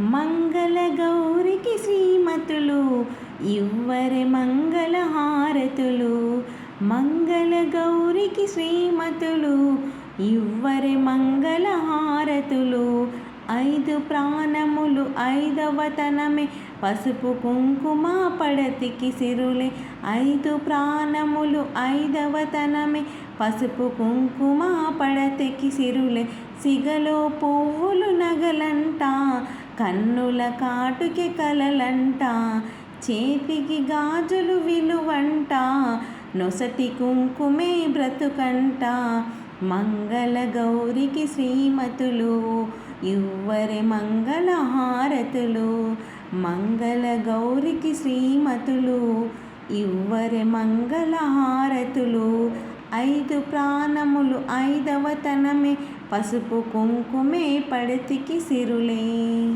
మంగళ గౌరికి శ్రీమతులు ఇవ్వరే మంగళ హారతులు. మంగళ గౌరికి శ్రీమతులు ఇవ్వరే మంగళ హారతులు. ఐదు ప్రాణములు ఐదవతనమే పసుపు కుంకుమ పడతికి సిరులే. ఐదు ప్రాణములు ఐదవతనమే పసుపు కుంకుమ పడతికి సిరులే. సిగలో పువ్వులు నగలంట, కన్నుల కాటుకి కలలంట. చేతికి గాజులు విలువంట, నొసటి కుంకుమే బ్రతుకంట. మంగళ గౌరికి శ్రీమతులు ఇవ్వరే మంగళ హారతులు. మంగళ గౌరికి శ్రీమతులు ఇవ్వరే మంగళ హారతులు. ఐదు ప్రాణములు ఐదవతనమే పసుపు కుంకుమే పడతికి సిరులే.